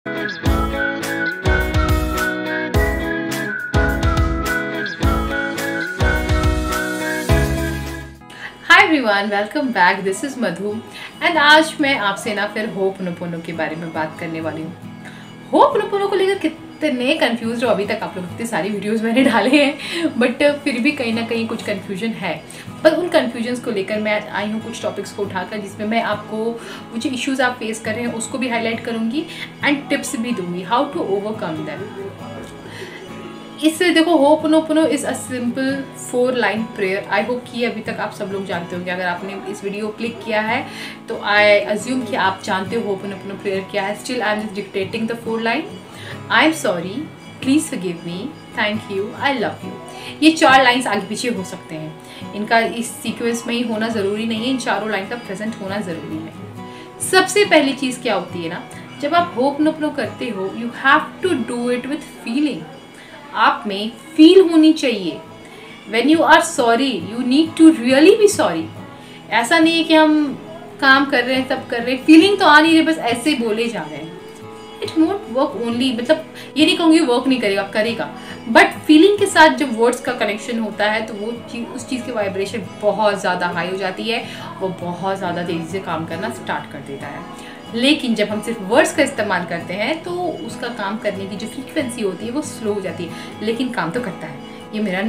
Hi everyone, welcome back. This is Madhu and आज मैं आपसे ना फिर होपोनोपोनो के बारे में बात करने वाली हूँ। होपोनोपोनो को लेकर कितने कंफ्यूज हो अभी तक आप लोग, इतनी सारी वीडियोस मैंने डाले हैं बट फिर भी कहीं ना कहीं कुछ कंफ्यूजन है। पर उन कंफ्यूजन्स को लेकर मैं आज आई हूँ कुछ टॉपिक्स को उठाकर, जिसमें मैं आपको वो जो इश्यूज़ आप फेस कर रहे हैं उसको भी हाईलाइट करूँगी एंड टिप्स भी दूँगी हाउ टू ओवरकम दैम। इससे देखो, ho'oponopono is a simple 4 line prayer. I hope कि अभी तक आप सब लोग जानते होंगे। अगर आपने इस वीडियो को क्लिक किया है तो आई अज्यूम कि आप जानते हो होपोनोपोनो प्रेयर क्या है। Still I am just dictating the 4 line. I am sorry, please forgive me, thank you, I love you. ये 4 लाइन्स आगे पीछे हो सकते हैं, इनका इस सीक्वेंस में ही होना ज़रूरी नहीं है, इन चारों लाइन का प्रेजेंट होना ज़रूरी है। सबसे पहली चीज़ क्या होती है ना, जब आप होपोनोपोनो करते हो you have to do it with feeling. आप में फील होनी चाहिए। When you are sorry, you need to really be sorry। ऐसा नहीं है कि हम काम कर रहे हैं सब कर रहे हैं, फीलिंग तो आ नहीं रही, बस ऐसे बोले जा रहे हैं। इट वोंट वर्क ओनली, मतलब ये नहीं कहूँगी वर्क नहीं करेगा, करेगा, बट फीलिंग के साथ जब वर्ड्स का कनेक्शन होता है तो वो चीज़, उस चीज़ की वाइब्रेशन बहुत ज़्यादा हाई हो जाती है, वो बहुत ज़्यादा तेज़ी से काम करना स्टार्ट कर देता है। लेकिन जब हम सिर्फ वर्ड्स का इस्तेमाल करते हैं तो उसका काम करने की जो फ्रीक्वेंसी होती है वो स्लो हो जाती है, लेकिन काम तो करता है। ये मेरा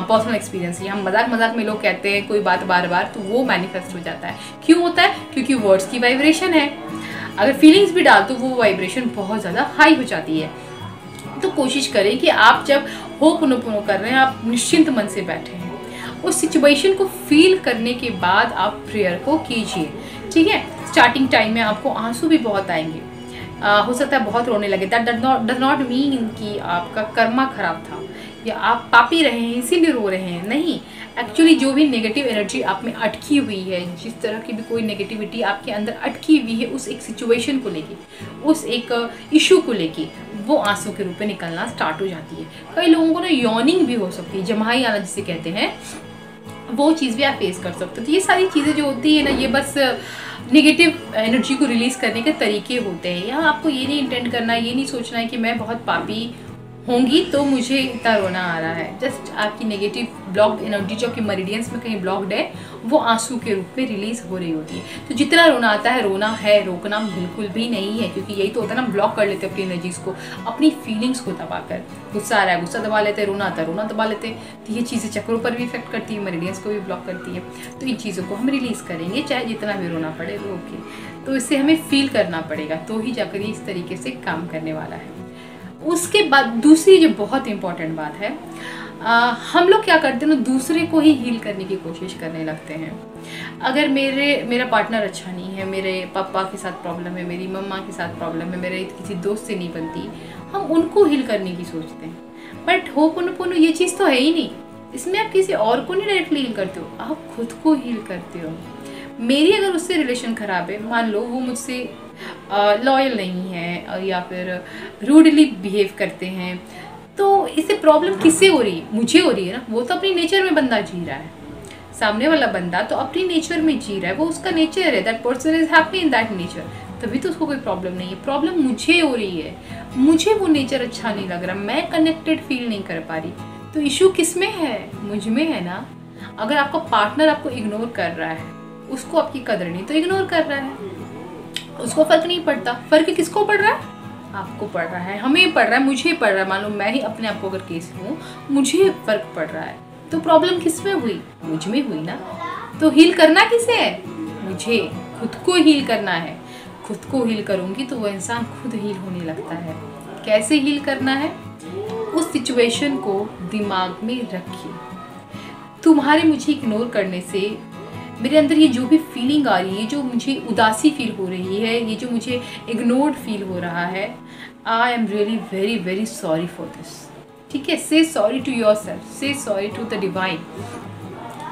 पर्सनल एक्सपीरियंस है। हम मजाक मजाक में लोग कहते हैं कोई बात बार बार, तो वो मैनिफेस्ट हो जाता है। क्यों होता है? क्योंकि वर्ड्स की वाइब्रेशन है। अगर फीलिंग्स भी डाल तो वो वाइब्रेशन बहुत ज़्यादा हाई हो जाती है। तो कोशिश करें कि आप जब होपोनोपोनो कर रहे हैं आप निश्चिंत मन से बैठे हैं, उस सिचुएशन को फील करने के बाद आप प्रेयर को कीजिए। ठीक है, स्टार्टिंग टाइम में आपको आंसू भी बहुत आएंगे, हो सकता है बहुत रोने लगे। दैट डज नॉट मीन कि आपका कर्मा खराब था या आप पापी रहे हैं इसीलिए रो रहे हैं, नहीं। एक्चुअली जो भी नेगेटिव एनर्जी आप में अटकी हुई है, जिस तरह की भी कोई नेगेटिविटी आपके अंदर अटकी हुई है उस एक सिचुएशन को लेके, उस एक इशू को लेके, वो आंसू के रूप में निकलना स्टार्ट हो जाती है। कई लोगों को ना यॉर्निंग भी हो सकती है, जमाई आना जिसे कहते हैं, वो चीज़ भी आप फेस कर सकते हो। तो ये सारी चीज़ें जो होती है ना, ये बस नेगेटिव एनर्जी को रिलीज़ करने के तरीके होते हैं। यहाँ आपको ये नहीं इंटेंड करना है, ये नहीं सोचना है कि मैं बहुत पापी होंगी तो मुझे इतना रोना आ रहा है। जस्ट आपकी नेगेटिव ब्लॉक्ड एनर्जी जो आपकी मेरिडियंस में कहीं ब्लॉक्ड है, वो आंसू के रूप में रिलीज हो रही होती है। तो जितना रोना आता है, रोना है, रोकना बिल्कुल भी नहीं है, क्योंकि यही तो होता है ना, ब्लॉक कर लेते हैं अपनी एनर्जीज को, अपनी फीलिंग्स को दबाकर। गुस्सा आ रहा है, गुस्सा दबा लेते हैं, रोना आता है, रोना दबा लेते हैं। तो ये चीज़ें चक्रों पर भी इफेक्ट करती है, मेरिडियंस को भी ब्लॉक करती है। तो इन चीज़ों को हम रिलीज करेंगे, चाहे जितना भी रोना पड़े रो के। तो इससे हमें फील करना पड़ेगा, तो ही जाकर ये इस तरीके से काम करने वाला है। उसके बाद दूसरी जो बहुत इंपॉर्टेंट बात है, हम लोग क्या करते हैं ना, दूसरे को ही हील करने की कोशिश करने लगते हैं। अगर मेरा पार्टनर अच्छा नहीं है, मेरे पापा के साथ प्रॉब्लम है, मेरी मम्मा के साथ प्रॉब्लम है, मेरे किसी दोस्त से नहीं बनती, हम उनको हील करने की सोचते हैं। बट होपोनोपोनो ये चीज़ तो है ही नहीं। इसमें आप किसी और को नहीं डायरेक्टली हील करते हो, आप खुद को हील करते हो। मेरी अगर उससे रिलेशन ख़राब है, मान लो वो मुझसे लॉयल नहीं है या फिर रूडली बिहेव करते हैं, तो इससे प्रॉब्लम किससे हो रही है? मुझे हो रही है ना। वो तो अपनी नेचर में बंदा जी रहा है, सामने वाला बंदा तो अपनी नेचर में जी रहा है, वो उसका नेचर है, that person is happy in that nature, तभी तो उसको कोई प्रॉब्लम नहीं है। प्रॉब्लम मुझे हो रही है, मुझे वो नेचर अच्छा नहीं लग रहा, मैं कनेक्टेड फील नहीं कर पा रही। तो इशू किस में है? मुझ में है ना। अगर आपका पार्टनर आपको इग्नोर कर रहा है, उसको आपकी कदर नहीं, तो इग्नोर कर रहा है, उसको फर्क नहीं पड़ता। फर्क किसको पड़ रहा है? आपको पड़ रहा है, हमें पड़ रहा है, मुझे पड़ रहा है। मान लो मैं ही अपने आप को अगर केस लूँ, मुझे फर्क पड़ रहा है, तो प्रॉब्लम किस में हुई? मुझ में हुई ना। तो हील करना किसे है? मुझे खुद को हील करना है। खुद को हील करूँगी तो वो इंसान खुद हील होने लगता है। कैसे हील करना है? उस सिचुएशन को दिमाग में रखिए। तुम्हारे मुझे इग्नोर करने से मेरे अंदर ये जो भी फीलिंग आ रही है, जो मुझे उदासी फील हो रही है, ये जो मुझे इग्नोर्ड फील हो रहा है, I am really very very sorry for this. ठीक है, से सॉरी टू योर सेल्फ, से सॉरी टू द डिवाइन।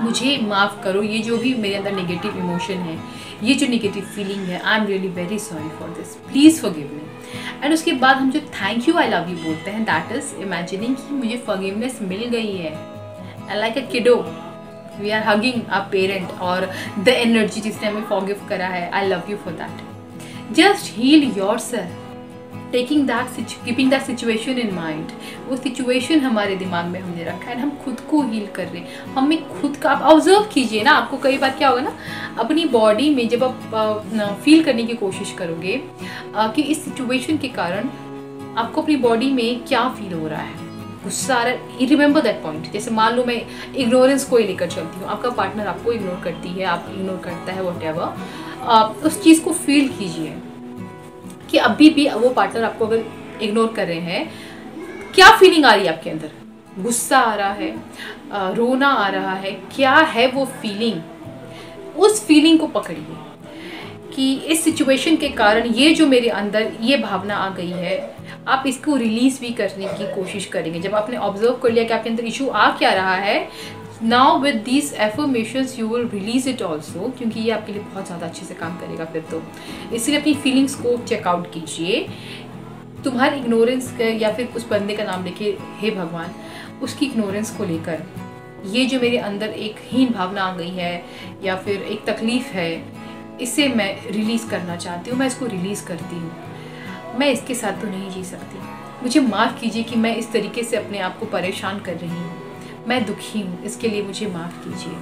मुझे माफ़ करो, ये जो भी मेरे अंदर नेगेटिव इमोशन है, ये जो नेगेटिव फीलिंग है, I am really very sorry for this, please forgive me. And उसके बाद हम जो thank you I love you बोलते हैं, दैट इज़ इमेजिनिंग कि मुझे फॉरगिवनेस मिल गई है। And like a kiddo we are hugging our parent और द एनर्जी जिसने हमें फॉरगिव करा है, I love you for that. Just heal yourself, keeping that situation in mind. वो सिचुएशन हमारे दिमाग में हमने रखा है, हम खुद को हील कर रहे हैं। हमें खुद का आप ऑब्जर्व कीजिए ना, आपको कई बार क्या होगा ना, अपनी बॉडी में जब आप फील करने की कोशिश करोगे कि इस सिचुएशन के कारण आपको अपनी बॉडी में क्या फील हो रहा है, गुस्सा आ रहा है, रिमेंबर दैट पॉइंट। जैसे मान लो मैं इग्नोरेंस को ही लेकर चलती हूँ, आपका पार्टनर आपको इग्नोर करती है, आप इग्नोर करता है, व्हाटएवर, उस चीज़ को फील कीजिए कि अभी भी वो पार्टनर आपको अगर इग्नोर कर रहे हैं, क्या फीलिंग आ रही है आपके अंदर, गुस्सा आ रहा है, रोना आ रहा है, क्या है वो फीलिंग। उस फीलिंग को पकड़िए कि इस सिचुएशन के कारण ये जो मेरे अंदर ये भावना आ गई है, आप इसको रिलीज भी करने की कोशिश करेंगे। जब आपने ऑब्जर्व कर लिया कि आपके अंदर इशू आ क्या रहा है, now with these affirmations you will release it also, क्योंकि ये आपके लिए बहुत ज़्यादा अच्छे से काम करेगा फिर तो। इसलिए अपनी फीलिंग्स को चेकआउट कीजिए। तुम्हारी इग्नोरेंस या फिर उस बंदे का नाम लेके, हे भगवान, उसकी इग्नोरेंस को लेकर ये जो मेरे अंदर एक हीन भावना आ गई है या फिर एक तकलीफ़ है, इसे मैं रिलीज़ करना चाहती हूँ, मैं इसको रिलीज़ करती हूँ। मैं इसके साथ तो नहीं जी सकती, मुझे माफ़ कीजिए कि मैं इस तरीके से अपने आप को परेशान कर रही हूँ, मैं दुखी हूँ, इसके लिए मुझे माफ़ कीजिए,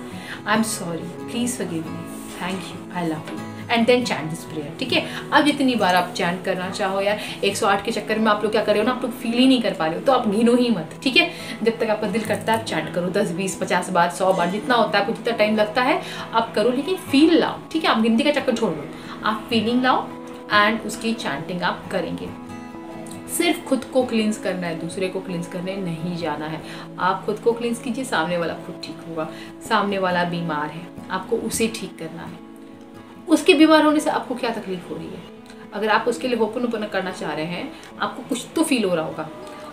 I am sorry, please forgive me, thank you, I love you, and then chant this prayer. ठीक है, अब जितनी बार आप चैंट करना चाहो, यार 108 के चक्कर में आप लोग क्या कर रहे हो ना, आप लोग फील ही नहीं कर पा रहे हो, तो आप गिनो ही मत। ठीक है, जब तक आपका दिल करता है आप चैंट करो, 10 20 50 बार, 100 बार, जितना होता है, आपको जितना टाइम लगता है आप करो, लेकिन फील लाओ। ठीक है, आप गिनती का चक्कर छोड़ दो, आप फीलिंग लाओ एंड उसकी चैंटिंग आप करेंगे। सिर्फ खुद को क्लींस करना है, दूसरे को क्लींस करने नहीं जाना है। आप खुद को क्लींस कीजिए, सामने वाला खुद ठीक होगा। सामने वाला बीमार है, आपको उसे ठीक करना है। उसके बीमार होने से आपको क्या तकलीफ हो रही है, अगर आप उसके लिए होपन करना चाह रहे हैं, आपको कुछ तो फील हो रहा होगा,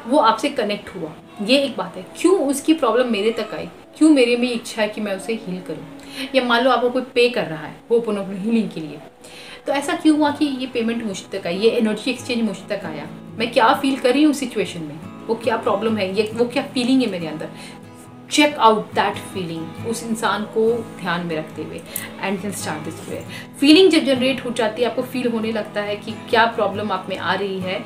वो आपसे कनेक्ट हुआ, ये एक बात है। क्यों उसकी प्रॉब्लम मेरे तक आई, क्यों मेरे में इच्छा है कि मैं उसे हील करूं, या मान लो आपको कोई पे कर रहा है होपन हीलिंग के लिए, तो ऐसा क्यों हुआ कि ये पेमेंट मुझ तक आई, ये एनर्जी एक्सचेंज मुझ तक आया, मैं क्या फील कर रही हूँ सिचुएशन में, वो क्या प्रॉब्लम है, ये वो क्या फीलिंग है मेरे अंदर। चेक आउट दैट फीलिंग, उस इंसान को ध्यान में रखते हुए, and then start this prayer. Feeling जब जनरेट हो जाती है, आपको फील होने लगता है कि क्या प्रॉब्लम आप में आ रही है,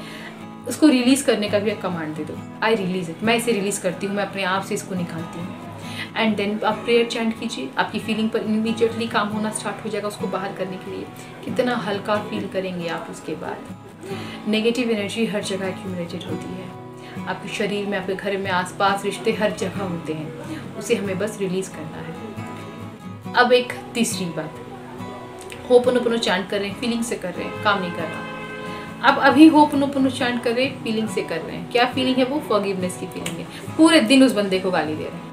उसको रिलीज़ करने का भी एक कमांड दे दो, आई रिलीज इट, मैं इसे रिलीज़ करती हूँ, मैं अपने आप से इसको निकालती हूँ। एंड देन आप प्रेयर चैंट कीजिए, आपकी फीलिंग पर इमीडिएटली काम होना स्टार्ट हो जाएगा उसको बाहर करने के लिए। कितना हल्का फील करेंगे आप उसके बाद। नेगेटिव एनर्जी हर जगह एक्यूमुलेटेड होती है, आपके शरीर में, आपके घर में, आसपास, रिश्ते हर जगह होते हैं, उसे हमें बस रिलीज़ करना है। अब एक तीसरी बात, होपनोपनो चैंट कर रहे हैं, फीलिंग से कर रहे हैं, काम नहीं कर रहा। अब अभी होपनोपनो चैंट कर रहे हैं, फीलिंग से कर रहे हैं, क्या फीलिंग है वो, फॉरगिवनेस की फीलिंग है। पूरे दिन उस बंदे को गाली दे रहे हैं,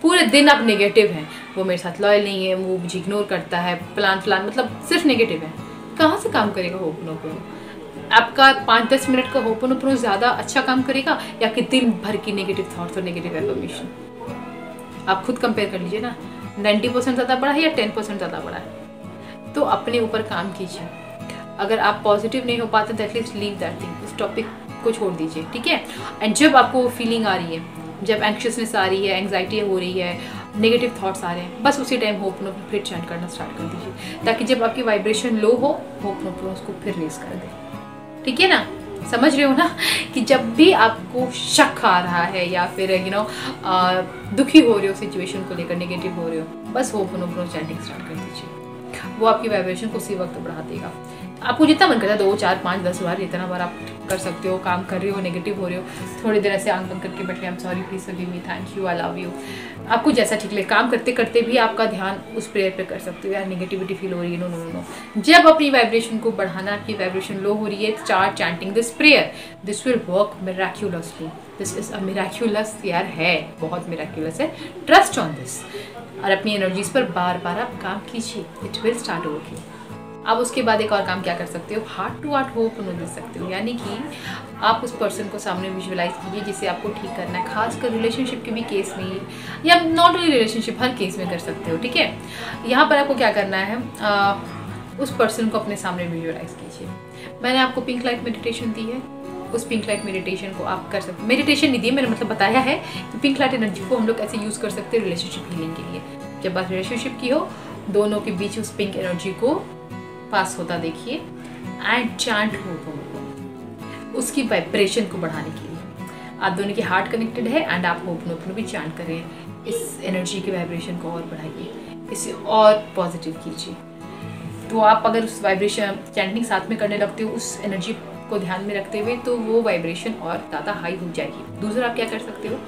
पूरे दिन आप नेगेटिव हैं, वो मेरे साथ लॉयल नहीं है, वो मुझे इग्नोर करता है, प्लान मतलब सिर्फ नेगेटिव है। कहाँ से काम करेगा होपनोपनो? आपका 5-10 मिनट का होपनोपनो ज़्यादा अच्छा काम करेगा या कि दिन भर की नेगेटिव थॉट्स और नेगेटिव एफर्मेशन? आप खुद कंपेयर कर लीजिए ना, 90% ज़्यादा बड़ा है या 10% ज़्यादा बड़ा है? तो अपने ऊपर काम कीजिए। अगर आप पॉजिटिव नहीं हो पाते तो एटलीस्ट लीव दैट थिंग, उस टॉपिक को छोड़ दीजिए। ठीक है, एंड जब आपको फीलिंग आ रही है, जब एंक्शियसनेस आ रही है, एंग्जाइटी हो रही है, नेगेटिव थॉट्स आ रहे हैं, बस उसी टाइम होपनोपनो फिर चैंट करना स्टार्ट कर दीजिए, ताकि जब आपकी वाइब्रेशन लो हो, होपनोपनो उसको फिर रेस कर दे। ठीक है ना, समझ रहे हो ना कि जब भी आपको शक आ रहा है या फिर दुखी हो रहे हो सिचुएशन को लेकर, नेगेटिव हो रहे हो, बस होपनोपनो चैंटिंग स्टार्ट कर दीजिए, वो आपकी वाइब्रेशन को उसी वक्त बढ़ा देगा। आपको जितना मन करता है 2, 4, 5, 10 बार, जितना बार आप कर सकते हो, काम कर रहे हो, नेगेटिव हो रहे हो, थोड़ी देर ऐसे आंख बंद करके बैठ के, आई am sorry, please forgive me, thank you, I love you, आपको जैसा ठीक लगे। काम करते करते भी आपका ध्यान उस प्रेयर पे कर सकते हो। यार नेगेटिविटी फील हो रही है, नो नो नो, जब अपनी वाइब्रेशन को बढ़ाना, आपकी वाइब्रेशन लो हो रही है, start chanting this prayer, this will work miraculously, this is a miraculous, यार है, बहुत मिराक्युलस है, ट्रस्ट ऑन दिस। और अपनी एनर्जीज पर बार बार आप काम कीजिए, इट विल स्टार्ट वर्किंग। अब उसके बाद एक और काम क्या कर सकते हो, हार्ट टू हार्ट होपनो दे सकते हो, यानी कि आप उस पर्सन को सामने विजुअलाइज कीजिए जिसे आपको ठीक करना है, खासकर रिलेशनशिप के भी केस में, या not only relationship, her case में कर सकते हो। ठीक है, यहाँ पर आपको क्या करना है, उस पर्सन को अपने सामने विजुअलाइज कीजिए। मैंने आपको पिंक लाइट मेडिटेशन दी है, उस पिंक लाइट मेडिटेशन को आप कर सकते हो। मेडिटेशन नहीं दी है, मैंने मतलब बताया है कि पिंक लाइट एनर्जी को हम लोग ऐसे यूज़ कर सकते हैं रिलेशनशिप हीलिंग के लिए। जब बात रिलेशनशिप की हो, दोनों के बीच उस पिंक एनर्जी को पास होता देखिए, एंड चैंट होपनोपनो। उसकी वाइब्रेशन को बढ़ाने के लिए। आप दोनों की हार्ट कनेक्टेड है एंड आप होपनोपोनो भी चैंट कर रहे हैं। इस एनर्जी की वाइब्रेशन को और बढ़ाइए, इसे और पॉजिटिव कीजिए। तो आप अगर उस वाइब्रेशन चैंटिंग साथ में करने लगते हो उस एनर्जी को ध्यान में रखते हुए, तो वो वाइब्रेशन और ज़्यादा हाई हो जाएगी। दूसरा आप क्या कर सकते हो,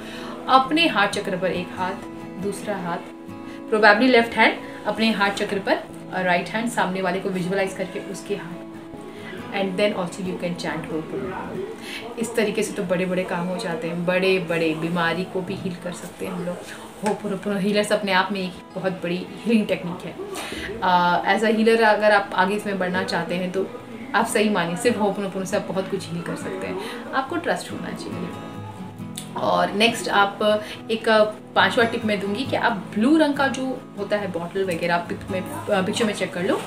अपने हार्ट चक्र पर एक हाथ, दूसरा हाथ प्रोबेबली लेफ्ट हैंड अपने हार्ट चक्र पर और राइट हैंड सामने वाले को विजुअलाइज करके उसके हाथ, and then also you can chant ho'oponopono. इस तरीके से तो बड़े बड़े काम हो जाते हैं, बड़े बड़े बीमारी को भी हील कर सकते हैं हम लोग। होपनोपोनो हीलर्स अपने आप में एक बहुत बड़ी हीलिंग टेक्निक है। एज अ हीलर अगर आप आगे इसमें बढ़ना चाहते हैं तो आप सही मानिए सिर्फ होपनोपोनो से आप बहुत कुछ हील कर सकते हैं। आपको ट्रस्ट होना चाहिए। और नेक्स्ट आप एक 5वां टिप मैं दूंगी कि आप ब्लू रंग का जो होता है बॉटल वगैरह, आप पिक्चर में चेक कर लो।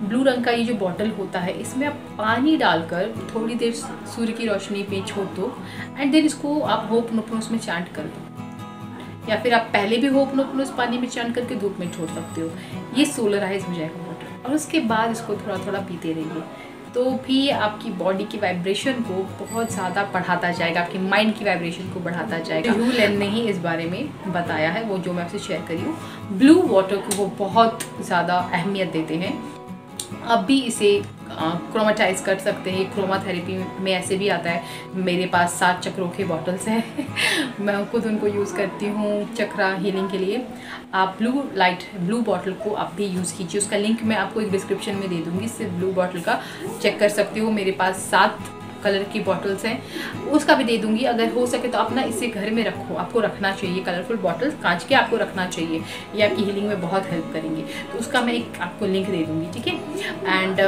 ब्लू रंग का ये जो बॉटल होता है, इसमें आप पानी डालकर थोड़ी देर सूर्य की रोशनी पे छोड़ दो एंड देन इसको आप होपनोपोनो उसमें चैंट कर दो, या फिर आप पहले भी होपनोपोनो उस पानी में चैंट करके धूप में छोड़ सकते हो। ये सोलराइज हो जाएगा वाटर, और उसके बाद इसको थोड़ा थोड़ा पीते रहिए, तो भी आपकी बॉडी की वाइब्रेशन को बहुत ज़्यादा बढ़ाता जाएगा, आपकी माइंड की वाइब्रेशन को बढ़ाता जाएगा। ह्यू लेन ने ही इस बारे में बताया है, वो जो मैं आपसे शेयर करी हूँ। ब्लू वाटर को वो बहुत ज़्यादा अहमियत देते हैं। अब भी इसे क्रोमाटाइज कर सकते हैं, क्रोमा थेरेपी में ऐसे भी आता है। मेरे पास 7 चक्रों के बॉटल्स हैं मैं खुद उनको यूज़ करती हूँ चक्रा हीलिंग के लिए। आप ब्लू बॉटल को आप भी यूज़ कीजिए, उसका लिंक मैं आपको एक डिस्क्रिप्शन में दे दूँगी। सिर्फ ब्लू बॉटल का चेक कर सकते हो। मेरे पास 7 कलर की बॉटल्स हैं, उसका भी दे दूंगी। अगर हो सके तो आप ना इसे घर में रखो, आपको रखना चाहिए। कलरफुल बॉटल्स कांच के आपको रखना चाहिए, ये आपकी हीलिंग में बहुत हेल्प करेंगे। तो उसका मैं एक आपको लिंक दे दूंगी, ठीक है। एंड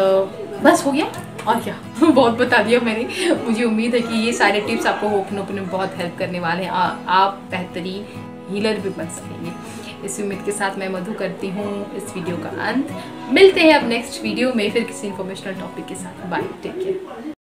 बस हो गया, और क्या बहुत बता दिया मैंने। मुझे उम्मीद है कि ये सारे टिप्स आपको होपनोपोनो में बहुत हेल्प करने वाले हैं, आप बेहतरीन हीलर भी बन सकेंगे। इस उम्मीद के साथ मैं मधु करती हूँ इस वीडियो का अंत। मिलते हैं अब नेक्स्ट वीडियो में फिर किसी इन्फॉर्मेशनल टॉपिक के साथ। Bye, take care.